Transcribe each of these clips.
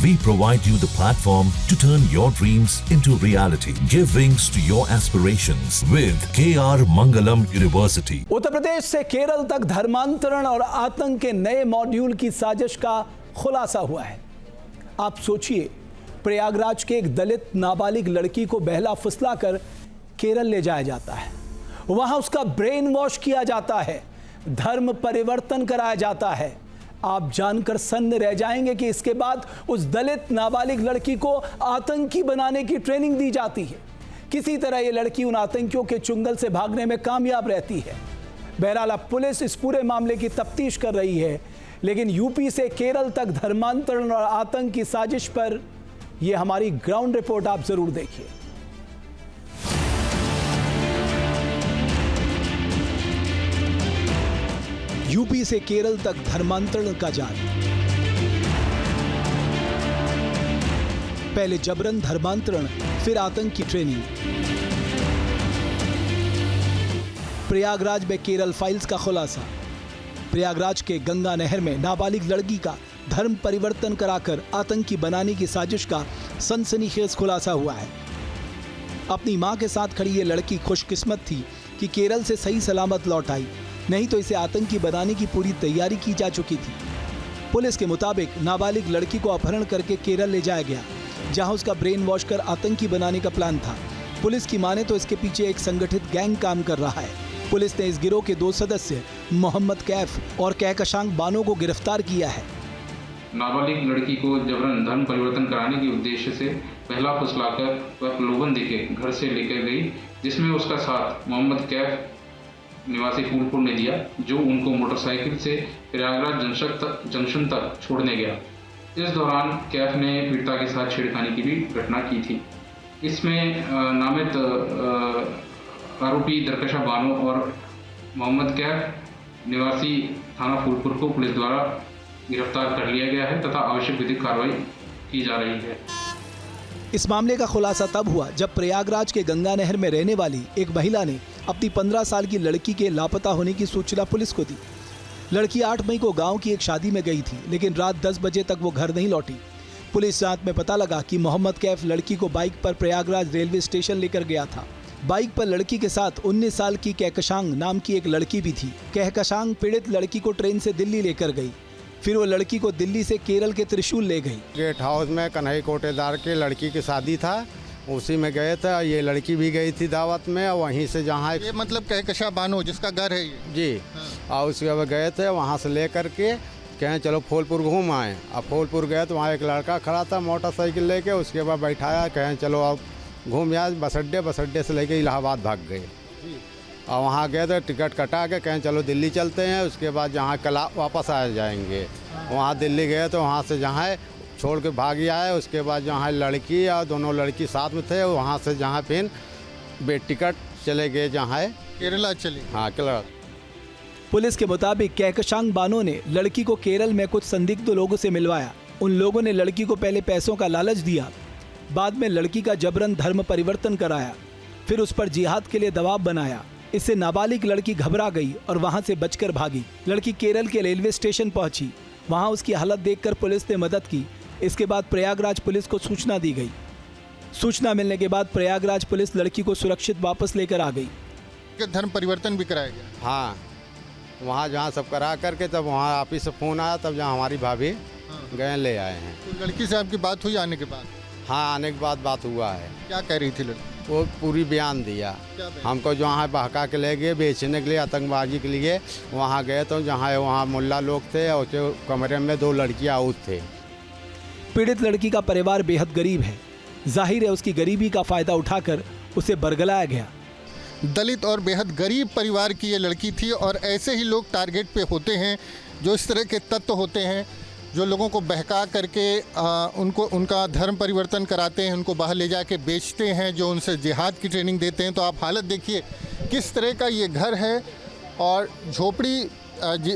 We provide you the platform to turn your dreams into reality. Give wings to your aspirations with KR Mangalam University. Uttar Pradesh से केरल तक धर्मांतरण और आतंक के नए मॉड्यूल की साजिश का खुलासा हुआ है। आप सोचिए, प्रयागराज के एक दलित नाबालिग लड़की को बहला फुसलाकर केरल ले जाया जाता है, वहां उसका ब्रेन वॉश किया जाता है, धर्म परिवर्तन कराया जाता है। आप जानकर सन्न रह जाएंगे कि इसके बाद उस दलित नाबालिग लड़की को आतंकी बनाने की ट्रेनिंग दी जाती है। किसी तरह यह लड़की उन आतंकियों के चुंगल से भागने में कामयाब रहती है। बहरहाल पुलिस इस पूरे मामले की तफ्तीश कर रही है, लेकिन यूपी से केरल तक धर्मांतरण और आतंक की साजिश पर यह हमारी ग्राउंड रिपोर्ट आप जरूर देखिए। यूपी से केरल तक धर्मांतरण का जाल। पहले जबरन धर्मांतरण, फिर आतंक की ट्रेनिंग। प्रयागराज में केरल फाइल्स का खुलासा। प्रयागराज के गंगा नहर में नाबालिग लड़की का धर्म परिवर्तन कराकर आतंकी बनाने की साजिश का सनसनीखेज खुलासा हुआ है। अपनी मां के साथ खड़ी ये लड़की खुशकिस्मत थी कि केरल से सही सलामत लौट आई, नहीं तो इसे आतंकी बनाने की पूरी तैयारी की जा चुकी थी। पुलिस के मुताबिक नाबालिग लड़की को अपहरण करके केरल ले जाया गया, जहां उसका ब्रेन वॉश कर आतंकी बनाने का प्लान था। पुलिस की माने तो इसके पीछे एक संगठित गैंग काम कर रहा है। पुलिस ने इस गिरोह के 2 सदस्य मोहम्मद कैफ और कहकशांग बानो को गिरफ्तार किया है। नाबालिग लड़की को जबरन धर्म परिवर्तन कराने के उद्देश्य से पहला फुसलाकर वह प्रलोभन देके घर से लेकर गई, जिसमें उसका साथ मोहम्मद कैफ निवासी फूलपुर ने दिया, जो उनको मोटरसाइकिल से प्रयागराज जंक्शन तक छोड़ने गया। इस दौरान कैफ ने पीड़िता के साथ छेड़खानी की भी घटना की थी। इसमें नामित आरोपी दरकशा बानो और मोहम्मद कैफ निवासी थाना फूलपुर को पुलिस द्वारा गिरफ्तार कर लिया गया है तथा आवश्यक विधिक कार्रवाई की जा रही है। इस मामले का खुलासा तब हुआ जब प्रयागराज के गंगा नहर में रहने वाली एक महिला ने अपनी 15 साल की लड़की के लापता होने की सूचना पुलिस को दी। लड़की 8 मई को गांव की एक शादी में गई थी, लेकिन रात 10 बजे तक वो घर नहीं लौटी। पुलिस जांच में पता लगा कि मोहम्मद कैफ लड़की को बाइक पर प्रयागराज रेलवे स्टेशन लेकर गया था। बाइक पर लड़की के साथ 19 साल की कहकशांग नाम की एक लड़की भी थी। कहकशांग पीड़ित लड़की को ट्रेन से दिल्ली लेकर गई, फिर वो लड़की को दिल्ली से केरल के त्रिशूल ले गई। गेट हाउस में कन्हई कोटेदार के लड़की की शादी था, उसी में गए थे। ये लड़की भी गई थी दावत में, और वहीं से जहाँ ये मतलब कहकशा बानो जिसका घर है ये जी, और उसके बाद गए थे, वहाँ से ले करके कहें चलो फूलपुर घूम आए। अब फूलपुर गए तो वहाँ एक लड़का खड़ा था मोटरसाइकिल लेके, उसके बाद बैठाया, कहें चलो अब घूम आए बस अड्डे से लेके इलाहाबाद भाग गए। और वहाँ गए तो टिकट कटा के कहें चलो दिल्ली चलते हैं, उसके बाद जहाँ कल वापस आ जाएंगे। वहाँ दिल्ली गए तो वहाँ से जहाँ छोड़ के भागी आए। उसके बाद जहाँ लड़की और दोनों लड़की साथ में थे, वहाँ से जहाँ फिर टिकट चले गए जहाँ केरला चले। हाँ केरला। पुलिस के मुताबिक कहकशांग बानो ने लड़की को केरल में कुछ संदिग्ध लोगों से मिलवाया। उन लोगों ने लड़की को पहले पैसों का लालच दिया, बाद में लड़की का जबरन धर्म परिवर्तन कराया, फिर उस पर जिहाद के लिए दबाव बनाया। इससे नाबालिग लड़की घबरा गई और वहां से बचकर भागी। लड़की केरल के रेलवे स्टेशन पहुंची, वहां उसकी हालत देखकर पुलिस ने मदद की। इसके बाद प्रयागराज पुलिस को सूचना दी गई। सूचना मिलने के बाद प्रयागराज पुलिस लड़की को सुरक्षित वापस लेकर आ गई। धर्म परिवर्तन भी कराया गया। हाँ, वहाँ जहाँ सब करा करके तब वहाँ ऑफिस से फ़ोन आया, तब जहाँ हमारी भाभी गए ले आए हैं। तो लड़की से आपकी बात हुई आने के बाद? हाँ, आने के बाद बात हुआ है। क्या कह रही थी लड़की? वो पूरी बयान दिया। हमको जहाँ बहका के ले गए बेचने के लिए, आतंकबाजी के लिए, वहाँ गए तो जहाँ वहाँ मुल्ला लोग थे, उसके कमरे में 2 लड़कियाँ और थे। पीड़ित लड़की का परिवार बेहद गरीब है। जाहिर है उसकी गरीबी का फ़ायदा उठाकर उसे बरगलाया गया। दलित और बेहद गरीब परिवार की ये लड़की थी, और ऐसे ही लोग टारगेट पे होते हैं, जो इस तरह के तत्व होते हैं, जो लोगों को बहका करके उनका धर्म परिवर्तन कराते हैं, उनको बाहर ले जाके बेचते हैं, जो उनसे जिहाद की ट्रेनिंग देते हैं। तो आप हालत देखिए किस तरह का ये घर है, और झोपड़ी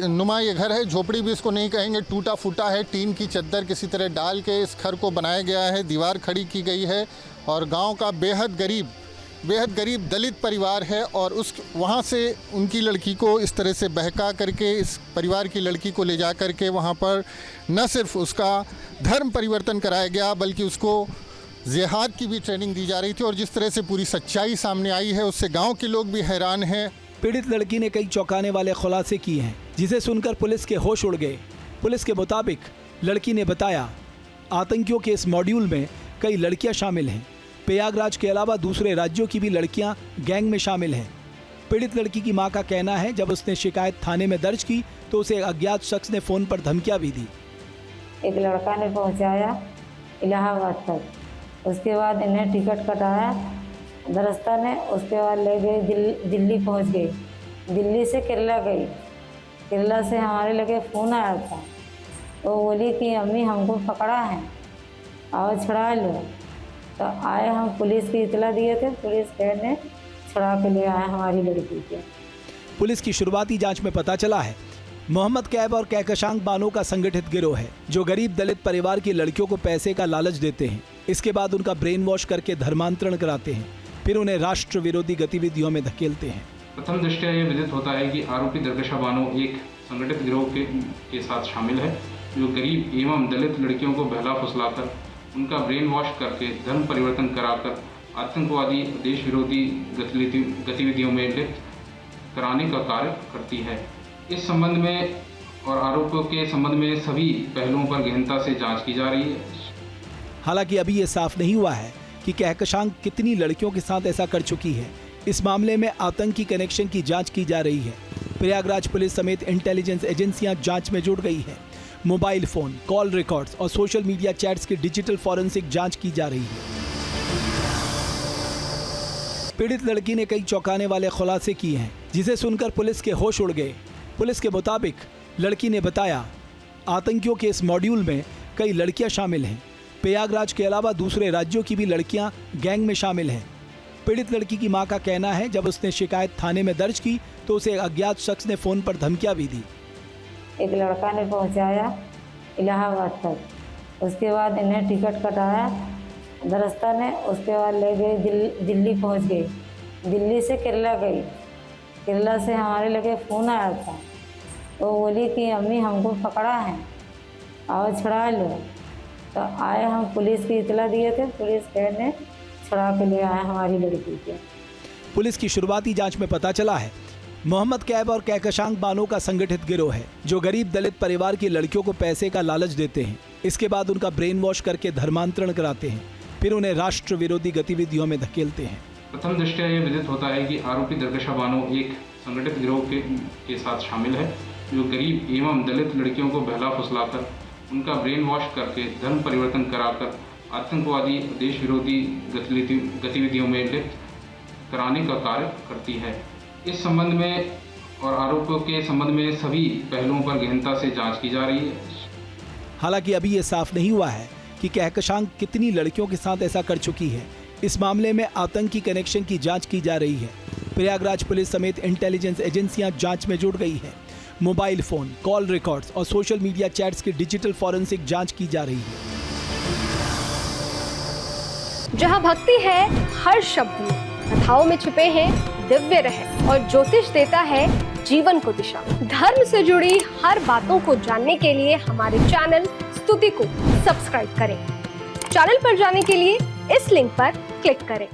नुमा ये घर है। झोपड़ी भी इसको नहीं कहेंगे, टूटा फूटा है। टीन की चद्दर किसी तरह डाल के इस घर को बनाया गया है, दीवार खड़ी की गई है, और गांव का बेहद गरीब बेहद गरीब दलित परिवार है और उस वहाँ से उनकी लड़की को इस तरह से बहका करके इस परिवार की लड़की को ले जा करके वहाँ पर न सिर्फ उसका धर्म परिवर्तन कराया गया बल्कि उसको जिहाद की भी ट्रेनिंग दी जा रही थी। और जिस तरह से पूरी सच्चाई सामने आई है उससे गांव के लोग भी हैरान हैं। पीड़ित लड़की ने कई चौंकाने वाले खुलासे किए हैं जिसे सुनकर पुलिस के होश उड़ गए। पुलिस के मुताबिक लड़की ने बताया, आतंकियों के इस मॉड्यूल में कई लड़कियां शामिल हैं। प्रयागराज के अलावा दूसरे राज्यों की भी लड़कियां गैंग में शामिल हैं। पीड़ित लड़की की मां का कहना है, जब उसने शिकायत थाने में दर्ज की तो उसे अज्ञात शख्स ने फ़ोन पर धमकियां भी दी। एक लड़का ने पहुंचाया इलाहाबाद तक, उसके बाद इन्हें टिकट कटाया दरस्ता ने, उसके बाद ले गए दिल्ली पहुंच गई, दिल्ली से केरला गई, केरला से हमारे लगे फ़ोन आया था, वो बोली कि अम्मी हमको पकड़ा है, आओ छुड़ा लो। तो आए, हम पुलिस की इतला दिए थे, पुलिस ने छुड़ा के ले आए हमारी लड़की को। पुलिस की शुरुआती जांच में पता चला है मोहम्मद कैब और कहकशां बानो का संगठित गिरोह है जो गरीब दलित परिवार की लड़कियों को पैसे का लालच देते हैं। इसके बाद उनका ब्रेन वॉश करके धर्मांतरण कराते हैं, फिर उन्हें राष्ट्र विरोधी गतिविधियों में धकेलते हैं। प्रथम दृष्टया यह विदित होता है कि आरोपी कहकशां बानो एक संगठित गिरोह के साथ शामिल है जो गरीब एवं दलित लड़कियों को बहला फुसलाकर उनका ब्रेन वॉश करके धर्म परिवर्तन कराकर आतंकवादी देश विरोधी गतिविधियों में लिप्त कराने का कार्य करती है। इस संबंध में और आरोपों के संबंध में सभी पहलुओं पर गहनता से जांच की जा रही है। हालांकि अभी ये साफ नहीं हुआ है कि कहकशां कितनी लड़कियों के साथ ऐसा कर चुकी है। इस मामले में आतंकी कनेक्शन की जांच की जा रही है। प्रयागराज पुलिस समेत इंटेलिजेंस एजेंसियां जांच में जुट गई है। मोबाइल फोन, कॉल रिकॉर्ड्स और सोशल मीडिया चैट्स की डिजिटल फॉरेंसिक जांच की जा रही है। पीड़ित लड़की ने कई चौंकाने वाले खुलासे किए हैं जिसे सुनकर पुलिस के होश उड़ गए। पुलिस के मुताबिक लड़की ने बताया, आतंकियों के इस मॉड्यूल में कई लड़कियां शामिल हैं। प्रयागराज के अलावा दूसरे राज्यों की भी लड़कियां गैंग में शामिल हैं। पीड़ित लड़की की मां का कहना है, जब उसने शिकायत थाने में दर्ज की तो उसे अज्ञात शख्स ने फ़ोन पर धमकियां भी दी। एक लड़का ने पहुंचाया इलाहाबाद तक, उसके बाद इन्हें टिकट कटाया दरस्ता ने, उसके बाद ले गए दिल्ली पहुंच गई, दिल्ली से केरला गई, केरला से हमारे लगे फ़ोन आया था, वो बोली कि अम्मी हमको पकड़ा है, आओ छुड़ा लो। तो आए, हम पुलिस की इतला दिए थे, पुलिस ने छुड़ा के ले आए हमारी लड़की को। पुलिस की शुरुआती जांच में पता चला है मोहम्मद कैब और कहकशां बानो का संगठित गिरोह है जो गरीब दलित परिवार की लड़कियों को पैसे का लालच देते हैं। इसके बाद उनका ब्रेन वॉश करके धर्मांतरण कराते हैं, फिर उन्हें राष्ट्र विरोधी गतिविधियों में धकेलते हैं। प्रथम दृष्टया यह विदित होता है कि आरोपी कहकशां बानो एक संगठित गिरोह के साथ शामिल है जो गरीब एवं दलित लड़कियों को बहला फुसलाकर उनका ब्रेन वॉश करके धर्म परिवर्तन कराकर आतंकवादी देश विरोधी गतिविधियों में लिप्त कराने का कार्य करती है। इस संबंध में और आरोपों के संबंध में सभी पहलुओं पर गहनता से जांच की जा रही है। हालांकि अभी ये साफ नहीं हुआ है कि कहकशां कितनी लड़कियों के साथ ऐसा कर चुकी है। इस मामले में आतंकी कनेक्शन की जांच की जा रही है। प्रयागराज पुलिस समेत इंटेलिजेंस एजेंसियां जांच में जुट गई है। मोबाइल फोन, कॉल रिकॉर्ड्स और सोशल मीडिया चैट्स की डिजिटल फॉरेंसिक जांच की जा रही है। जहां भक्ति है हर शब्द में, कथाओं में छुपे हैं दिव्य रहस्य और ज्योतिष देता है जीवन को दिशा। धर्म से जुड़ी हर बातों को जानने के लिए हमारे चैनल स्तुति को सब्सक्राइब करें। चैनल पर जाने के लिए इस लिंक पर क्लिक करें।